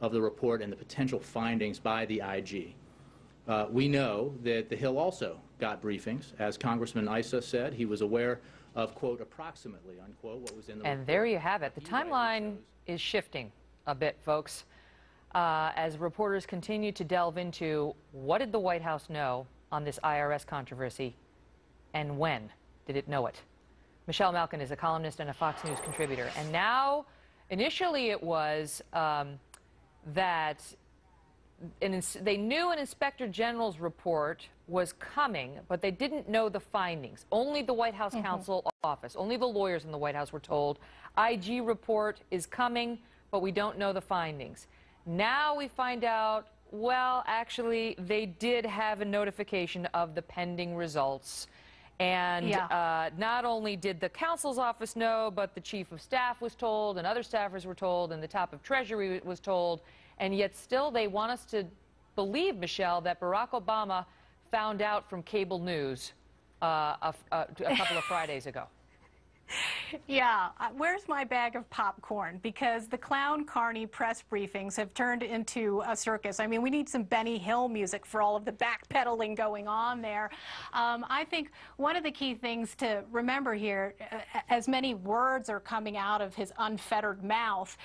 of the report and the potential findings by the IG. We know that the Hill also got briefings. As Congressman Issa said, he was aware of, quote, approximately, unquote, what was in the report. And there you have it. The timeline is shifting a bit, folks, as reporters continue to delve into what did the White House know on this IRS controversy and when did it know it. Michelle Malkin is a columnist and a Fox News contributor. And now, initially it was that they knew an Inspector General's report was coming, but they didn't know the findings. Only the White House Counsel Office, only the lawyers in the White House were told, IG report is coming, but we don't know the findings. Now we find out, well, actually, they did have a notification of the pending results. And not only did the counsel's office know, but the chief of staff was told, and other staffers were told, and the top of Treasury was told. And yet still they want us to believe, Michelle, that Barack Obama found out from cable news a couple of Fridays ago. Yeah, where's my bag of popcorn? Because the clown Carney press briefings have turned into a circus. I mean, we need some Benny Hill music for all of the backpedaling going on there. I think one of the key things to remember here, as many words are coming out of his unfettered mouth,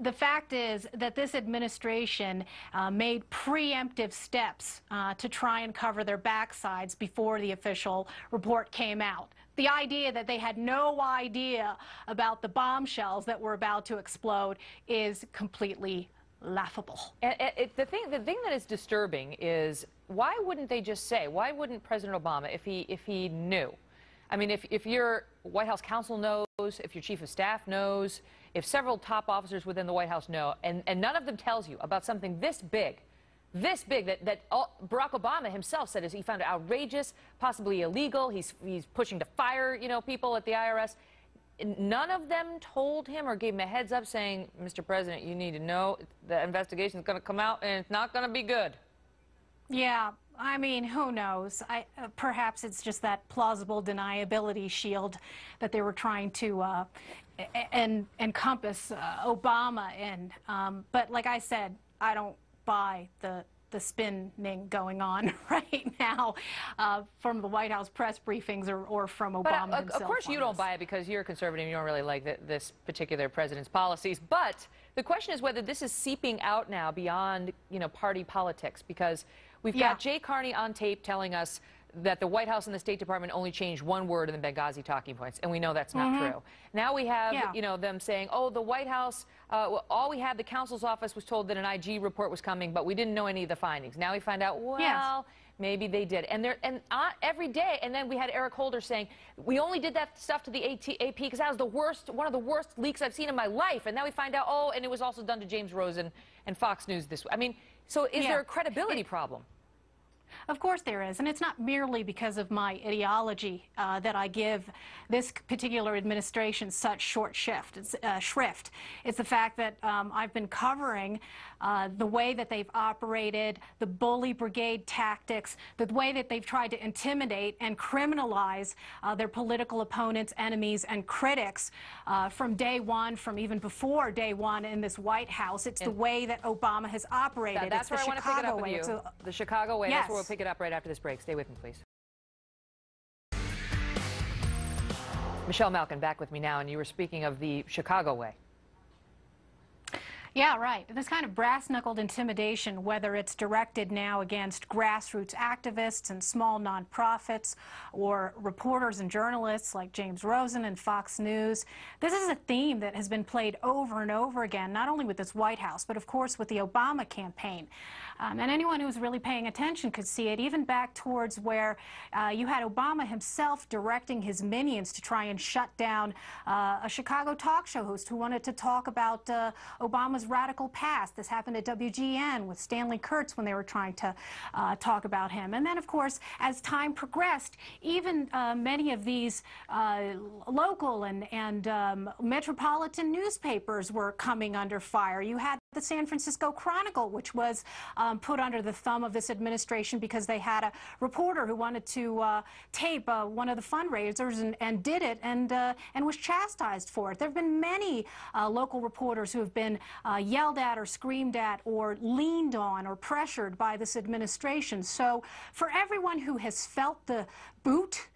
the fact is that this administration made preemptive steps to try and cover their backsides before the official report came out. The idea that they had no idea about the bombshells that were about to explode is completely laughable. The thing that is disturbing is, why wouldn't they just say? Why wouldn't President Obama, if he knew? I mean, if your White House counsel knows, if your chief of staff knows, if several top officers within the White House know, and none of them tells you about something this big that Barack Obama himself said is he found it outrageous, possibly illegal. He's pushing to fire, people at the IRS. None of them told him or gave him a heads up saying, Mr. President, you need to know the investigation is going to come out and it's not going to be good. Yeah, I mean, who knows? Perhaps it's just that plausible deniability shield that they were trying to encompass Obama in. But like I said, I don't buy the spinning going on right now from the White House press briefings or from Obama himself. Of course you don't buy it because you're a conservative and you don't really like this particular president's policies. But the question is whether this is seeping out now beyond, party politics, because we've got Jay Carney on tape telling us that the White House and the State Department only changed one word in the Benghazi talking points, and we know that's not true. Now we have, them saying, oh, the White House, all we had, the counsel's office was told that an IG report was coming, but we didn't know any of the findings. Now we find out, well, maybe they did. And every day, and then we had Eric Holder saying, we only did that stuff to the AP because that was one of the worst leaks I've seen in my life. And now we find out, oh, and it was also done to James Rosen and Fox News this week. I mean, so is there a credibility problem? Of course there is, and it's not merely because of my ideology that I give this particular administration such short shrift. It's the fact that I've been covering the way that they've operated, the bully brigade tactics, the way that they've tried to intimidate and criminalize their political opponents, enemies, and critics from day one, from even before day one in this White House. It's the way that Obama has operated. That's where I want to pick it up with you. The Chicago way. Yes. That's where we'll pick it up right after this break. Stay with me, please. Michelle Malkin back with me now, and you were speaking of the Chicago way. Yeah, right. This kind of brass-knuckled intimidation, whether it's directed now against grassroots activists and small nonprofits or reporters and journalists like James Rosen and Fox News, this is a theme that has been played over and over again, not only with this White House, but of course with the Obama campaign. And anyone who's really paying attention could see it, even back towards where you had Obama himself directing his minions to try and shut down a Chicago talk show host who wanted to talk about Obama's radical past. This happened at WGN with Stanley Kurtz when they were trying to talk about him. And then, of course, as time progressed, even many of these local and metropolitan newspapers were coming under fire. You had the San Francisco Chronicle, which was put under the thumb of this administration because they had a reporter who wanted to tape one of the fundraisers and did it and was chastised for it. There have been many local reporters who have been yelled at or screamed at or leaned on or pressured by this administration. So for everyone who has felt the boot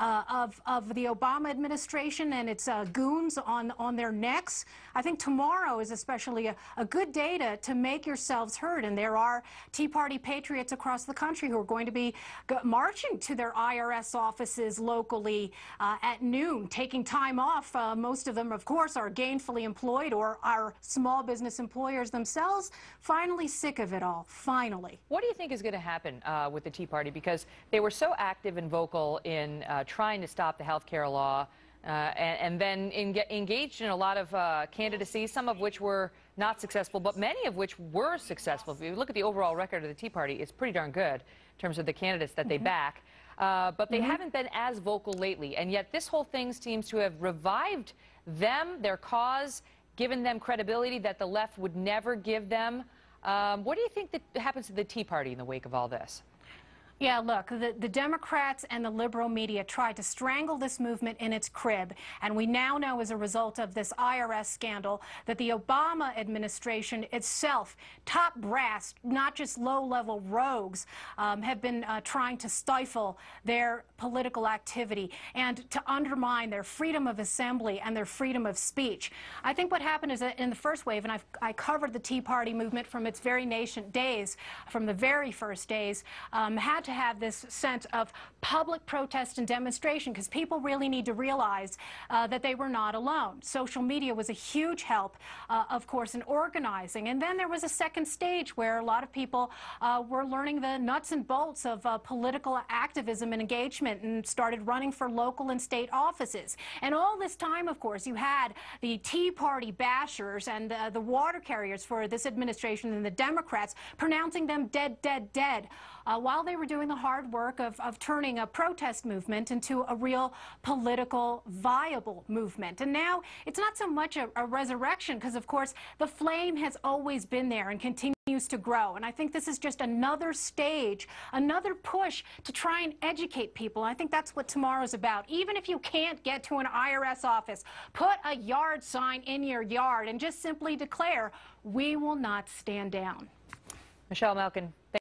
of the Obama administration and its goons on their necks, I think tomorrow is especially a good day to make yourselves heard. And there are Tea Party patriots across the country who are going to be marching to their IRS offices locally at noon, taking time off. Most of them, of course, are gainfully employed or are small business employers themselves. Finally sick of it all, finally. What do you think is going to happen with the Tea Party? Because they were so active and vocal in trying to stop the health care law and then engaged in a lot of candidacy, some of which were not successful, but many of which were successful. If you look at the overall record of the Tea Party, it's pretty darn good in terms of the candidates that they back. But they haven't been as vocal lately, and yet this whole thing seems to have revived them, their cause, given them credibility that the left would never give them. What do you think that happens to the Tea Party in the wake of all this? Yeah, look, the Democrats and the liberal media tried to strangle this movement in its crib, and we now know as a result of this IRS scandal that the Obama administration itself, top brass, not just low-level rogues, have been trying to stifle their political activity and to undermine their freedom of assembly and their freedom of speech. I think what happened is that in the first wave, and I covered the Tea Party movement from its very nascent days, from the very first days, had to have this sense of public protest and demonstration, because people really need to realize that they were not alone. Social media was a huge help, of course, in organizing. And then there was a second stage where a lot of people were learning the nuts and bolts of political activism and engagement and started running for local and state offices. And all this time, of course, you had the Tea Party bashers and the water carriers for this administration and the Democrats pronouncing them dead, dead, dead, while they were doing the hard work of turning a protest movement into a real political viable movement. And now it's not so much a resurrection, because of course the flame has always been there and continues to grow. And I think this is just another stage, another push to try and educate people. I think that's what tomorrow's about. Even if you can't get to an IRS office, put a yard sign in your yard and just simply declare, we will not stand down. Michelle, Malkin, thank you.